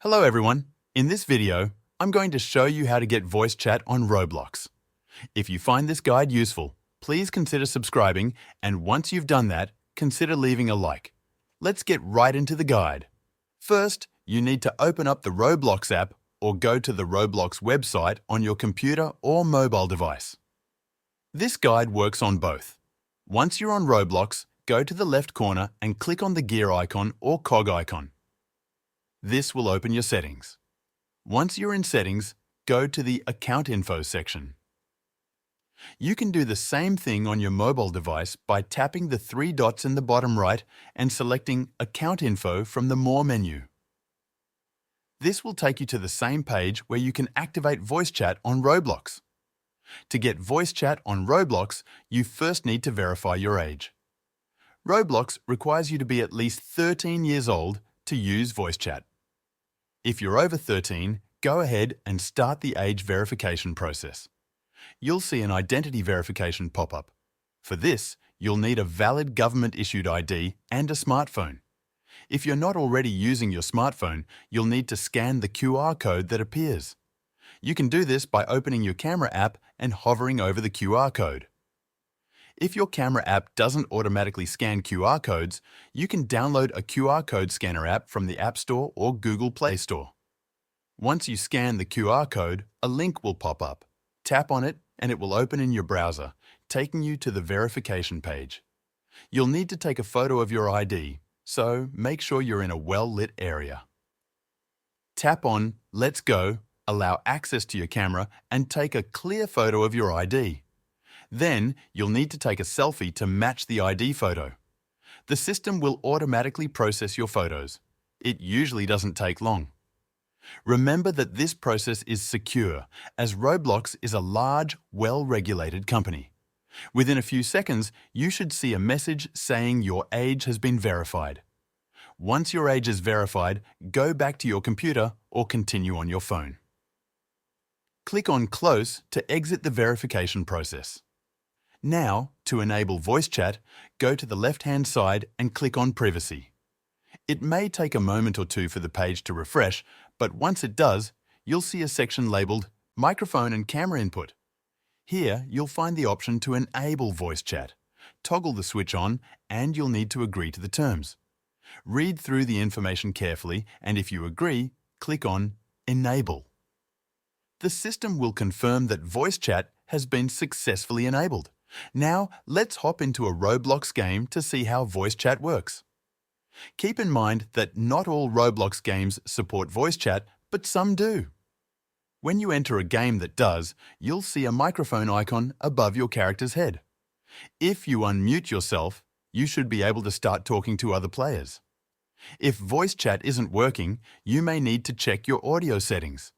Hello everyone. In this video, I'm going to show you how to get voice chat on Roblox. If you find this guide useful, please consider subscribing, and once you've done that, consider leaving a like. Let's get right into the guide. First, you need to open up the Roblox app or go to the Roblox website on your computer or mobile device. This guide works on both. Once you're on Roblox, go to the left corner and click on the gear icon or cog icon. This will open your settings. Once you're in settings, go to the Account Info section. You can do the same thing on your mobile device by tapping the three dots in the bottom right and selecting Account Info from the More menu. This will take you to the same page where you can activate voice chat on Roblox. To get voice chat on Roblox, you first need to verify your age. Roblox requires you to be at least 13 years old to use voice chat. If you're over 13, go ahead and start the age verification process. You'll see an identity verification pop-up. For this, you'll need a valid government-issued ID and a smartphone. If you're not already using your smartphone, you'll need to scan the QR code that appears. You can do this by opening your camera app and hovering over the QR code. If your camera app doesn't automatically scan QR codes, you can download a QR code scanner app from the App Store or Google Play Store. Once you scan the QR code, a link will pop up. Tap on it and it will open in your browser, taking you to the verification page. You'll need to take a photo of your ID, so make sure you're in a well-lit area. Tap on Let's Go, allow access to your camera, and take a clear photo of your ID. Then, you'll need to take a selfie to match the ID photo. The system will automatically process your photos. It usually doesn't take long. Remember that this process is secure, as Roblox is a large, well-regulated company. Within a few seconds, you should see a message saying your age has been verified. Once your age is verified, go back to your computer or continue on your phone. Click on Close to exit the verification process. Now, to enable voice chat, go to the left-hand side and click on Privacy. It may take a moment or two for the page to refresh, but once it does, you'll see a section labeled Microphone and Camera Input. Here, you'll find the option to enable voice chat. Toggle the switch on, and you'll need to agree to the terms. Read through the information carefully, and if you agree, click on Enable. The system will confirm that voice chat has been successfully enabled. Now, let's hop into a Roblox game to see how voice chat works. Keep in mind that not all Roblox games support voice chat, but some do. When you enter a game that does, you'll see a microphone icon above your character's head. If you unmute yourself, you should be able to start talking to other players. If voice chat isn't working, you may need to check your audio settings.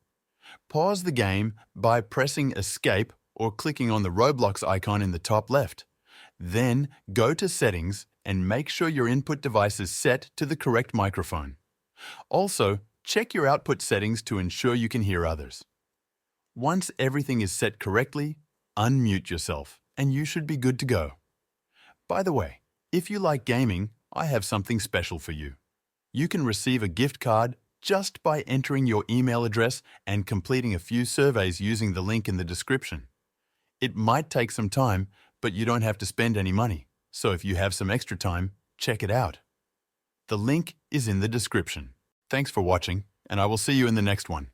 Pause the game by pressing Escape or clicking on the Roblox icon in the top left. Then go to Settings and make sure your input device is set to the correct microphone. Also, check your output settings to ensure you can hear others. Once everything is set correctly, unmute yourself and you should be good to go. By the way, if you like gaming, I have something special for you. You can receive a gift card just by entering your email address and completing a few surveys using the link in the description. It might take some time, but you don't have to spend any money. So if you have some extra time, check it out. The link is in the description. Thanks for watching, and I will see you in the next one.